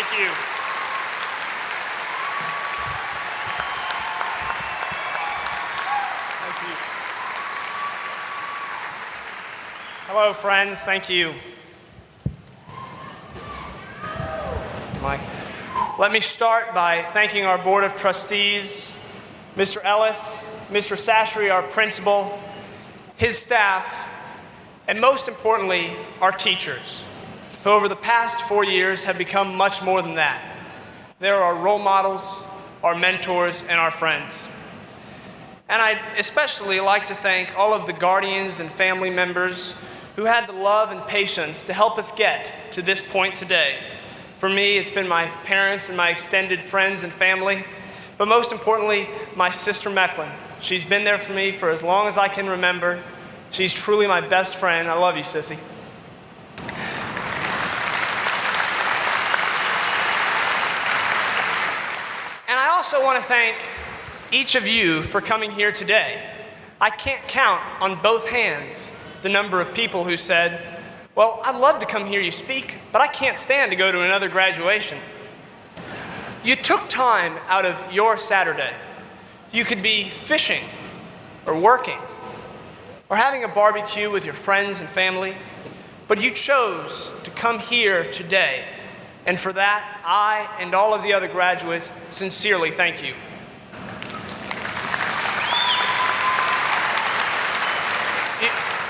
Thank you. Thank you. Hello, friends. Thank you. Mike. Let me start by thanking our Board of Trustees, Mr. Elliff, Mr. Sashry, our principal, his staff, and most importantly, our teachers, who over the past 4 years have become much more than that. They're our role models, our mentors, and our friends. And I'd especially like to thank all of the guardians and family members who had the love and patience to help us get to this point today. For me, it's been my parents and my extended friends and family, but most importantly, my sister Mecklin. She's been there for me for as long as I can remember. She's truly my best friend. I love you, Sissy. And I also want to thank each of you for coming here today. I can't count on both hands the number of people who said, well, I'd love to come hear you speak, but I can't stand to go to another graduation. You took time out of your Saturday. You could be fishing or working or having a barbecue with your friends and family, but you chose to come here today. And for that, I and all of the other graduates sincerely thank you.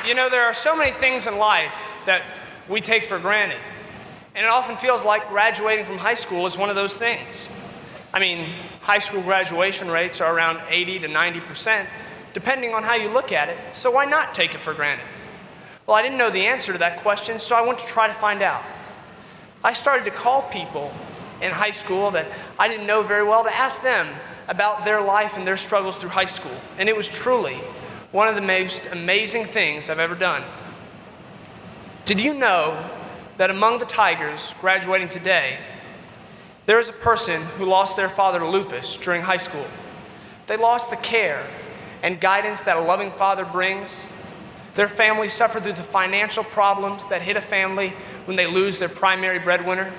You know, there are so many things in life that we take for granted. And it often feels like graduating from high school is one of those things. I mean, high school graduation rates are around 80 to 90%, depending on how you look at it, so why not take it for granted? Well, I didn't know the answer to that question, so I went to try to find out. I started to call people in high school that I didn't know very well to ask them about their life and their struggles through high school. And it was truly one of the most amazing things I've ever done. Did you know that among the Tigers graduating today, there is a person who lost their father to lupus during high school? They lost the care and guidance that a loving father brings. Their family suffered through the financial problems that hit a family when they lose their primary breadwinner.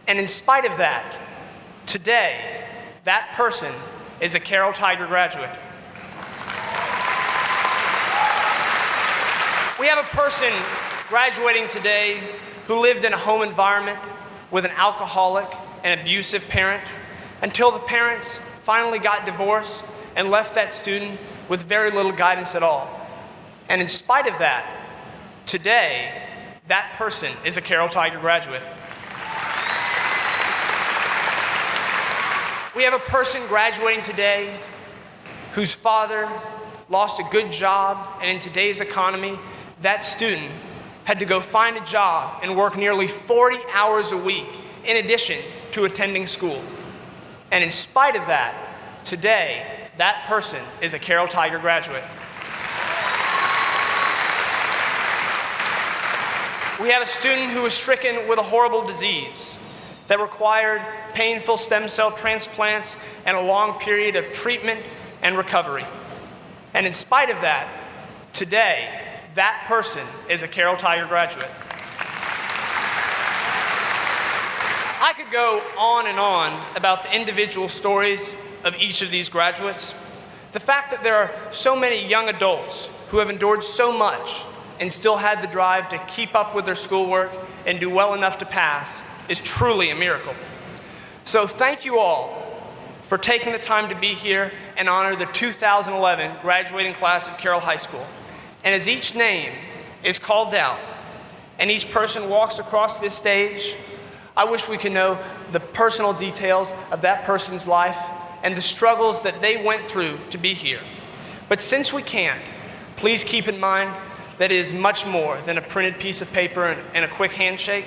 And in spite of that, today, that person is a Carroll Tiger graduate. We have a person graduating today who lived in a home environment with an alcoholic and abusive parent until the parents finally got divorced and left that student with very little guidance at all. And in spite of that, today, that person is a Carroll Tiger graduate. We have a person graduating today whose father lost a good job, and in today's economy, that student had to go find a job and work nearly 40 hours a week in addition to attending school. And in spite of that, today, that person is a Carroll Tiger graduate. We have a student who was stricken with a horrible disease that required painful stem cell transplants and a long period of treatment and recovery. And in spite of that, today, that person is a Carroll Tiger graduate. I could go on and on about the individual stories of each of these graduates. The fact that there are so many young adults who have endured so much and still had the drive to keep up with their schoolwork and do well enough to pass is truly a miracle. So thank you all for taking the time to be here and honor the 2011 graduating class of Carroll High School. And as each name is called out and each person walks across this stage, I wish we could know the personal details of that person's life and the struggles that they went through to be here. But since we can't, please keep in mind that it is much more than a printed piece of paper and a quick handshake.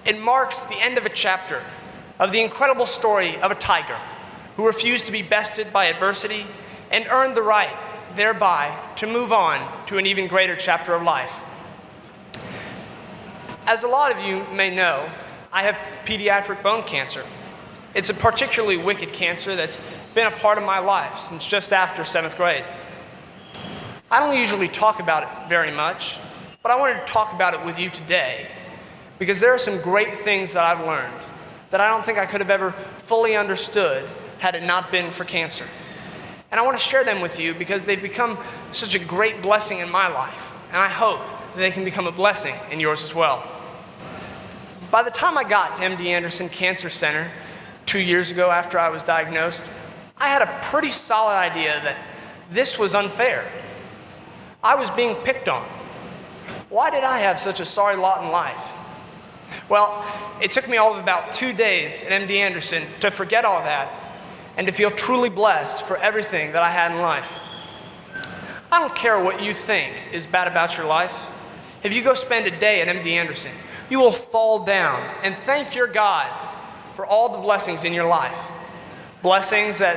It marks the end of a chapter of the incredible story of a tiger who refused to be bested by adversity and earned the right thereby to move on to an even greater chapter of life. As a lot of you may know, I have pediatric bone cancer. It's a particularly wicked cancer that's been a part of my life since just after 7th grade. I don't usually talk about it very much, but I wanted to talk about it with you today because there are some great things that I've learned that I don't think I could have ever fully understood had it not been for cancer. And I want to share them with you because they've become such a great blessing in my life, and I hope that they can become a blessing in yours as well. By the time I got to MD Anderson Cancer Center 2 years ago after I was diagnosed, I had a pretty solid idea that this was unfair. I was being picked on. Why did I have such a sorry lot in life? Well, it took me all of about 2 days at MD Anderson to forget all that and to feel truly blessed for everything that I had in life. I don't care what you think is bad about your life. If you go spend a day at MD Anderson, you will fall down and thank your God for all the blessings in your life. Blessings that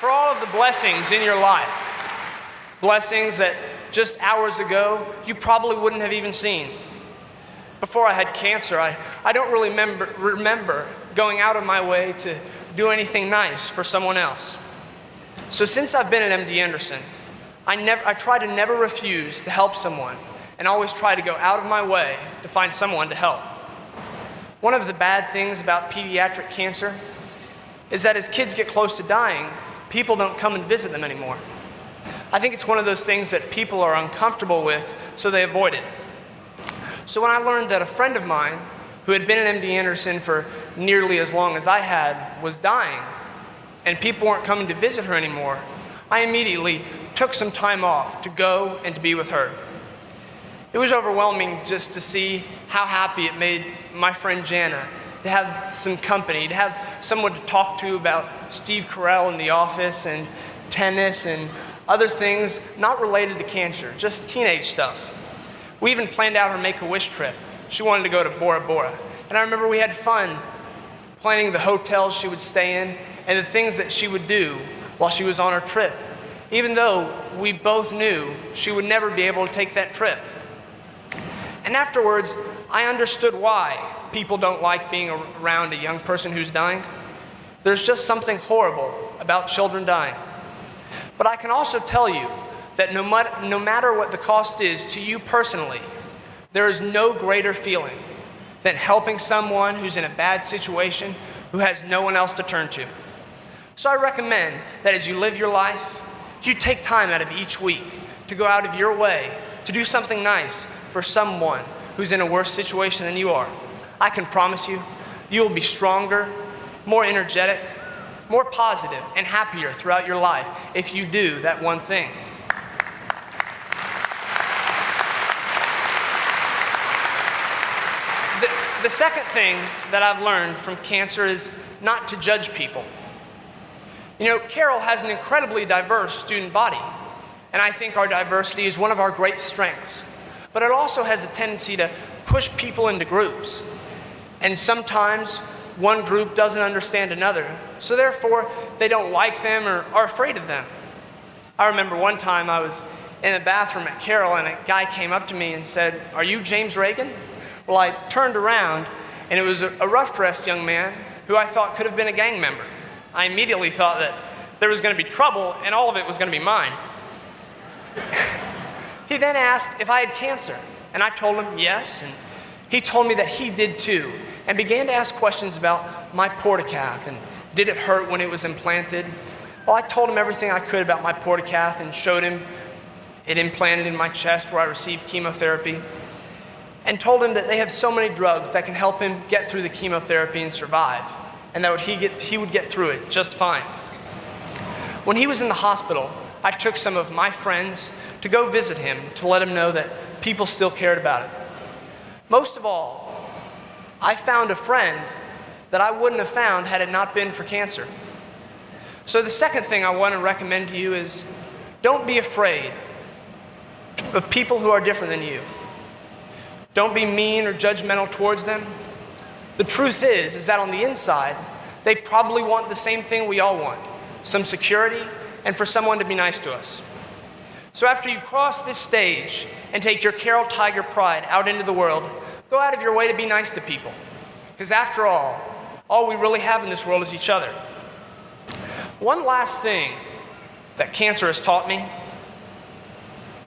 for all of the blessings in your life. Blessings that just hours ago you probably wouldn't have even seen. Before I had cancer, I don't really remember going out of my way to do anything nice for someone else. So since I've been at MD Anderson, I try to never refuse to help someone and always try to go out of my way to find someone to help. One of the bad things about pediatric cancer is that as kids get close to dying, people don't come and visit them anymore. I think it's one of those things that people are uncomfortable with, so they avoid it. So when I learned that a friend of mine who had been at MD Anderson for nearly as long as I had was dying, and people weren't coming to visit her anymore, I immediately took some time off to go and to be with her. It was overwhelming just to see how happy it made my friend Jana to have some company, to have someone to talk to about Steve Carell in the office and tennis and other things not related to cancer, just teenage stuff. We even planned out her Make-A-Wish trip. She wanted to go to Bora Bora. And I remember we had fun planning the hotels she would stay in and the things that she would do while she was on her trip, even though we both knew she would never be able to take that trip. And afterwards, I understood why people don't like being around a young person who's dying. There's just something horrible about children dying. But I can also tell you that no matter what the cost is to you personally, there is no greater feeling than helping someone who's in a bad situation who has no one else to turn to. So I recommend that as you live your life, you take time out of each week to go out of your way to do something nice for someone who's in a worse situation than you are. I can promise you, you will be stronger, more energetic, more positive, and happier throughout your life if you do that one thing. The second thing that I've learned from cancer is not to judge people. You know, Carroll has an incredibly diverse student body, and I think our diversity is one of our great strengths. But it also has a tendency to push people into groups. And sometimes one group doesn't understand another, so therefore they don't like them or are afraid of them. I remember one time I was in the bathroom at Carroll and a guy came up to me and said, "Are you James Ragan?" Well, I turned around and it was a rough-dressed young man who I thought could have been a gang member. I immediately thought that there was going to be trouble and all of it was going to be mine. He then asked if I had cancer, and I told him yes, and he told me that he did too, and began to ask questions about my portacath and did it hurt when it was implanted. Well, I told him everything I could about my portacath and showed him it implanted in my chest where I received chemotherapy, and told him that they have so many drugs that can help him get through the chemotherapy and survive, and that he would get through it just fine. When he was in the hospital, I took some of my friends to go visit him to let him know that people still cared about it. Most of all, I found a friend that I wouldn't have found had it not been for cancer. So the second thing I want to recommend to you is don't be afraid of people who are different than you. Don't be mean or judgmental towards them. The truth is that on the inside, they probably want the same thing we all want, some security and for someone to be nice to us. So after you cross this stage and take your Carroll Tiger pride out into the world, go out of your way to be nice to people. Because after all we really have in this world is each other. One last thing that cancer has taught me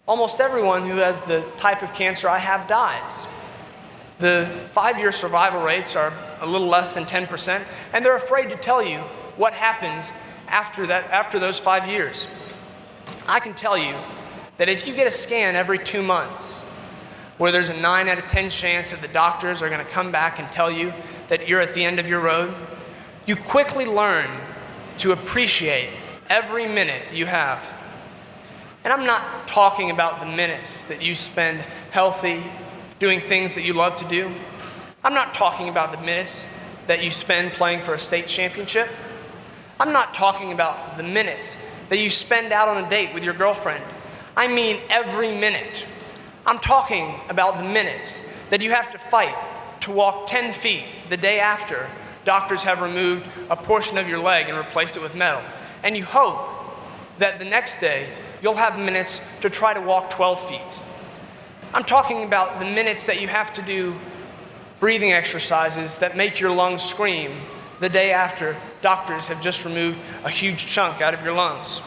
Almost everyone who has the type of cancer I have dies. The 5-year survival rates are a little less than 10%, and they're afraid to tell you what happens after those 5 years. I can tell you that if you get a scan every 2 months, where there's a 9 out of 10 chance that the doctors are going to come back and tell you that you're at the end of your road, you quickly learn to appreciate every minute you have. And I'm not talking about the minutes that you spend healthy, doing things that you love to do. I'm not talking about the minutes that you spend playing for a state championship. I'm not talking about the minutes that you spend out on a date with your girlfriend. I mean every minute. I'm talking about the minutes that you have to fight to walk 10 feet the day after doctors have removed a portion of your leg and replaced it with metal. And you hope that the next day you'll have minutes to try to walk 12 feet. I'm talking about the minutes that you have to do breathing exercises that make your lungs scream the day after doctors have just removed a huge chunk out of your lungs.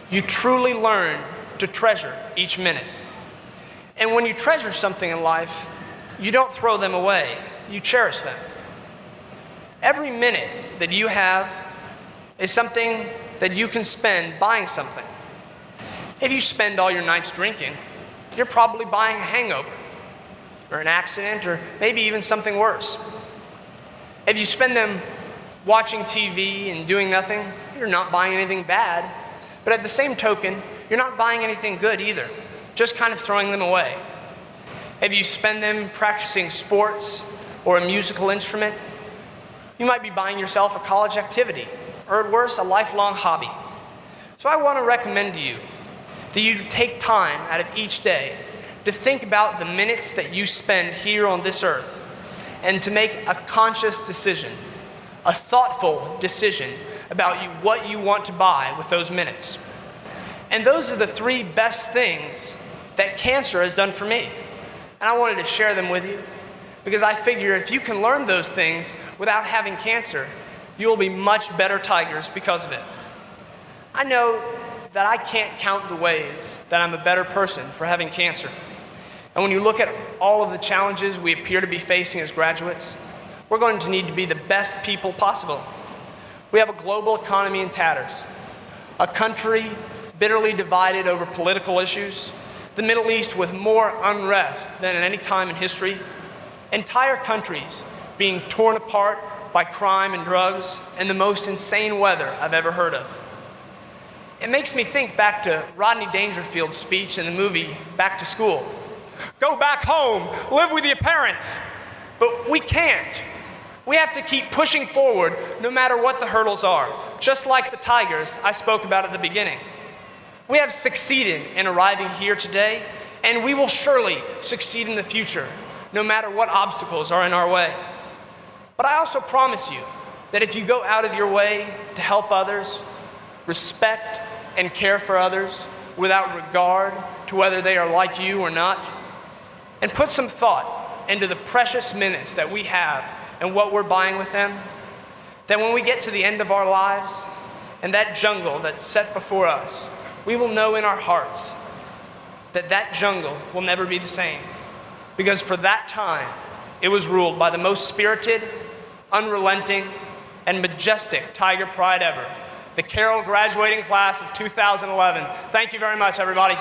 You truly learn to treasure each minute. And when you treasure something in life, you don't throw them away, you cherish them. Every minute that you have is something that you can spend buying something. If you spend all your nights drinking, you're probably buying a hangover, or an accident, or maybe even something worse. If you spend them watching TV and doing nothing, you're not buying anything bad, but at the same token, you're not buying anything good either, just kind of throwing them away. If you spend them practicing sports or a musical instrument, you might be buying yourself a college activity, or at worst, a lifelong hobby. So I want to recommend to you that you take time out of each day to think about the minutes that you spend here on this earth and to make a conscious decision, a thoughtful decision about what you want to buy with those minutes. And those are the 3 best things that cancer has done for me. And I wanted to share them with you because I figure if you can learn those things without having cancer, you will be much better tigers because of it. I know that I can't count the ways that I'm a better person for having cancer. And when you look at all of the challenges we appear to be facing as graduates, we're going to need to be the best people possible. We have a global economy in tatters, a country bitterly divided over political issues, the Middle East with more unrest than at any time in history, entire countries being torn apart by crime and drugs, and the most insane weather I've ever heard of. It makes me think back to Rodney Dangerfield's speech in the movie Back to School. Go back home, live with your parents. But we can't. We have to keep pushing forward no matter what the hurdles are, just like the tigers I spoke about at the beginning. We have succeeded in arriving here today, and we will surely succeed in the future, no matter what obstacles are in our way. But I also promise you that if you go out of your way to help others, respect and care for others without regard to whether they are like you or not, and put some thought into the precious minutes that we have and what we're buying with them, then when we get to the end of our lives and that jungle that's set before us, we will know in our hearts that that jungle will never be the same. Because for that time, it was ruled by the most spirited, unrelenting, and majestic tiger pride ever, the Carroll graduating class of 2011. Thank you very much, everybody.